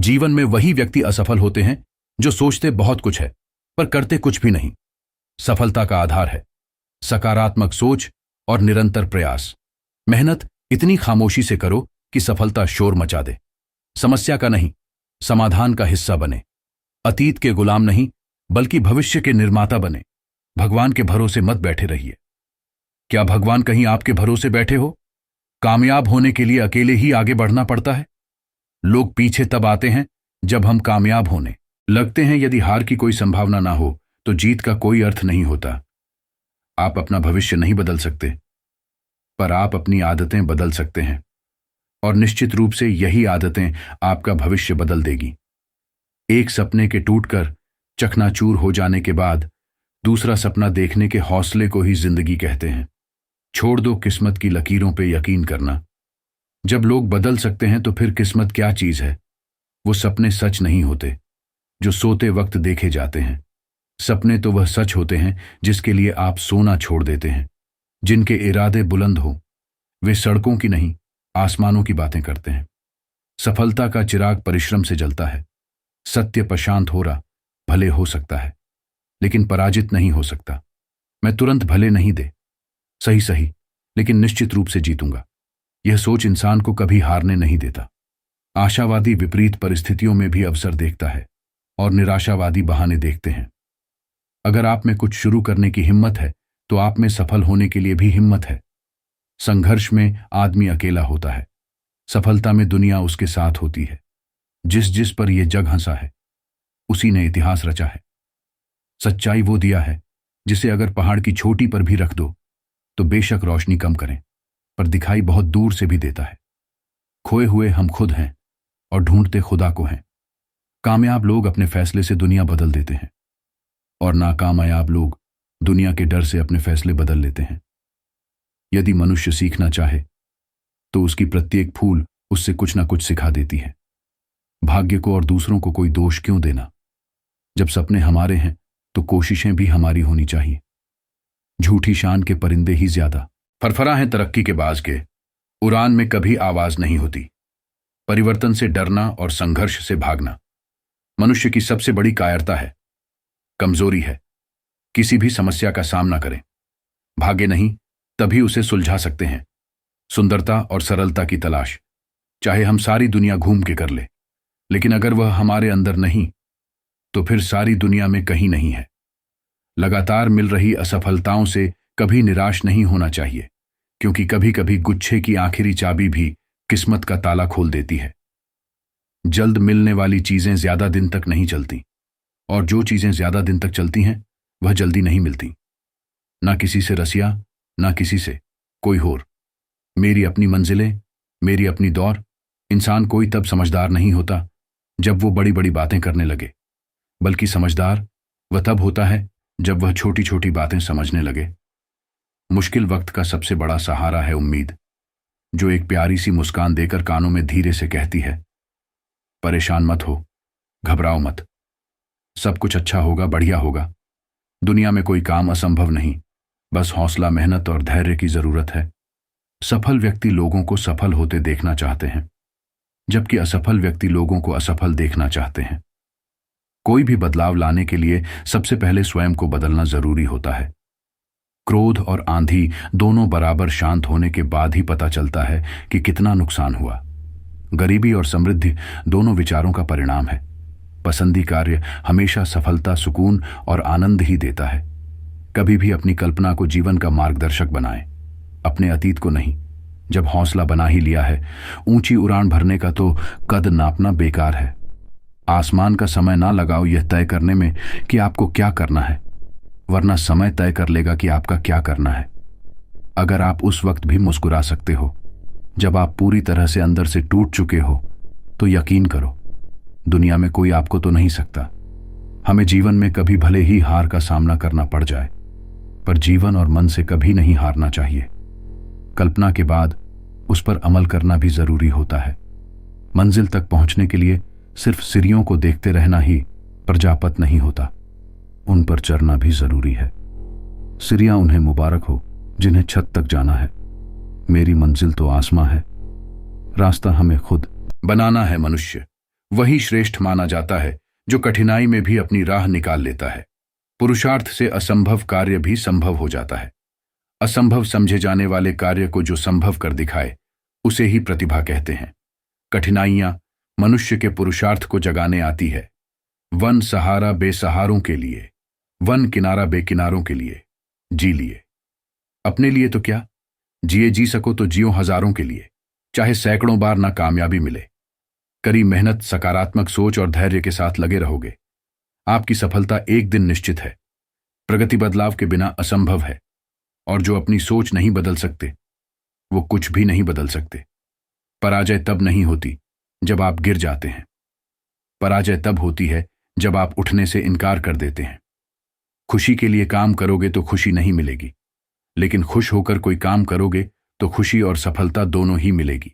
जीवन में वही व्यक्ति असफल होते हैं जो सोचते बहुत कुछ है पर करते कुछ भी नहीं। सफलता का आधार है सकारात्मक सोच और निरंतर प्रयास। मेहनत इतनी खामोशी से करो कि सफलता शोर मचा दे। समस्या का नहीं, समाधान का हिस्सा बने। अतीत के गुलाम नहीं बल्कि भविष्य के निर्माता बने। भगवान के भरोसे मत बैठे रहिए। क्या भगवान कहीं आपके भरोसे बैठे हो? कामयाब होने के लिए अकेले ही आगे बढ़ना पड़ता है। लोग पीछे तब आते हैं जब हम कामयाब होने लगते हैं। यदि हार की कोई संभावना ना हो तो जीत का कोई अर्थ नहीं होता। आप अपना भविष्य नहीं बदल सकते, पर आप अपनी आदतें बदल सकते हैं, और निश्चित रूप से यही आदतें आपका भविष्य बदल देगी। एक सपने के टूटकर चकनाचूर हो जाने के बाद दूसरा सपना देखने के हौसले को ही जिंदगी कहते हैं। छोड़ दो किस्मत की लकीरों पे यकीन करना। जब लोग बदल सकते हैं तो फिर किस्मत क्या चीज है? वो सपने सच नहीं होते जो सोते वक्त देखे जाते हैं। सपने तो वह सच होते हैं जिसके लिए आप सोना छोड़ देते हैं। जिनके इरादे बुलंद हो वे सड़कों की नहीं आसमानों की बातें करते हैं। सफलता का चिराग परिश्रम से जलता है। सत्य प्रशांत हो रहा भले हो सकता है लेकिन पराजित नहीं हो सकता। मैं तुरंत भले नहीं दे सही सही लेकिन निश्चित रूप से जीतूंगा। यह सोच इंसान को कभी हारने नहीं देता। आशावादी विपरीत परिस्थितियों में भी अवसर देखता है और निराशावादी बहाने देखते हैं। अगर आप में कुछ शुरू करने की हिम्मत है तो आप में सफल होने के लिए भी हिम्मत है। संघर्ष में आदमी अकेला होता है, सफलता में दुनिया उसके साथ होती है। जिस जिस पर यह जग हंसा है उसी ने इतिहास रचा है। सच्चाई वो दिया है जिसे अगर पहाड़ की चोटी पर भी रख दो तो बेशक रोशनी कम करें पर दिखाई बहुत दूर से भी देता है। खोए हुए हम खुद हैं और ढूंढते खुदा को हैं। कामयाब लोग अपने फैसले से दुनिया बदल देते हैं और नाकामयाब लोग दुनिया के डर से अपने फैसले बदल लेते हैं। यदि मनुष्य सीखना चाहे तो उसकी प्रत्येक फूल उससे कुछ ना कुछ सिखा देती है। भाग्य को और दूसरों को कोई दोष क्यों देना? जब सपने हमारे हैं तो कोशिशें भी हमारी होनी चाहिए। झूठी शान के परिंदे ही ज्यादा फरफरा हैं तरक्की के बाज के। उड़ान में कभी आवाज नहीं होती। परिवर्तन से डरना और संघर्ष से भागना मनुष्य की सबसे बड़ी कायरता है, कमजोरी है। किसी भी समस्या का सामना करें, भागे नहीं तभी उसे सुलझा सकते हैं। सुंदरता और सरलता की तलाश चाहे हम सारी दुनिया घूम के कर ले, लेकिन अगर वह हमारे अंदर नहीं तो फिर सारी दुनिया में कहीं नहीं है। लगातार मिल रही असफलताओं से कभी निराश नहीं होना चाहिए, क्योंकि कभी कभी गुच्छे की आखिरी चाबी भी किस्मत का ताला खोल देती है। जल्द मिलने वाली चीजें ज्यादा दिन तक नहीं चलती, और जो चीजें ज्यादा दिन तक चलती हैं वह जल्दी नहीं मिलती। ना किसी से रसिया, ना किसी से कोई होर। मेरी अपनी मंजिलें, मेरी अपनी दौर। इंसान कोई तब समझदार नहीं होता जब वो बड़ी बड़ी बातें करने लगे, बल्कि समझदार वह तब होता है जब वह छोटी छोटी बातें समझने लगे। मुश्किल वक्त का सबसे बड़ा सहारा है उम्मीद, जो एक प्यारी सी मुस्कान देकर कानों में धीरे से कहती है, परेशान मत हो, घबराओ मत, सब कुछ अच्छा होगा, बढ़िया होगा। दुनिया में कोई काम असंभव नहीं, बस हौसला, मेहनत और धैर्य की जरूरत है। सफल व्यक्ति लोगों को सफल होते देखना चाहते हैं, जबकि असफल व्यक्ति लोगों को असफल देखना चाहते हैं। कोई भी बदलाव लाने के लिए सबसे पहले स्वयं को बदलना जरूरी होता है। क्रोध और आंधी दोनों बराबर शांत होने के बाद ही पता चलता है कि कितना नुकसान हुआ। गरीबी और समृद्धि दोनों विचारों का परिणाम है। पसंदी कार्य हमेशा सफलता, सुकून और आनंद ही देता है। कभी भी अपनी कल्पना को जीवन का मार्गदर्शक बनाएं, अपने अतीत को नहीं। जब हौसला बना ही लिया है, ऊंची उड़ान भरने का तो कद नापना बेकार है। आसमान का समय ना लगाओ यह तय करने में कि आपको क्या करना है, वरना समय तय कर लेगा कि आपका क्या करना है। अगर आप उस वक्त भी मुस्कुरा सकते हो जब आप पूरी तरह से अंदर से टूट चुके हो, तो यकीन करो दुनिया में कोई आपको तो नहीं सकता। हमें जीवन में कभी भले ही हार का सामना करना पड़ जाए, पर जीवन और मन से कभी नहीं हारना चाहिए। कल्पना के बाद उस पर अमल करना भी जरूरी होता है। मंजिल तक पहुंचने के लिए सिर्फ सीढ़ियों को देखते रहना ही प्रजापत नहीं होता, उन पर चढ़ना भी जरूरी है। सीढ़ियां उन्हें मुबारक हो जिन्हें छत तक जाना है। मेरी मंजिल तो आसमां है, रास्ता हमें खुद बनाना है। मनुष्य वही श्रेष्ठ माना जाता है जो कठिनाई में भी अपनी राह निकाल लेता है। पुरुषार्थ से असंभव कार्य भी संभव हो जाता है। असंभव समझे जाने वाले कार्य को जो संभव कर दिखाए उसे ही प्रतिभा कहते हैं। कठिनाइयां मनुष्य के पुरुषार्थ को जगाने आती है। वन सहारा बेसहारों के लिए, वन किनारा बेकिनारों के लिए। जी लिए, अपने लिए तो क्या, जी सको तो जियो हजारों के लिए, चाहे सैकड़ों बार ना कामयाबी मिले। करी मेहनत, सकारात्मक सोच और धैर्य के साथ लगे रहोगे, आपकी सफलता एक दिन निश्चित है। प्रगति बदलाव के बिना असंभव है, और जो अपनी सोच नहीं बदल सकते वो कुछ भी नहीं बदल सकते। पराजय तब नहीं होती जब आप गिर जाते हैं। पराजय तब होती है जब आप उठने से इनकार कर देते हैं। खुशी के लिए काम करोगे तो खुशी नहीं मिलेगी, लेकिन खुश होकर कोई काम करोगे तो खुशी और सफलता दोनों ही मिलेगी।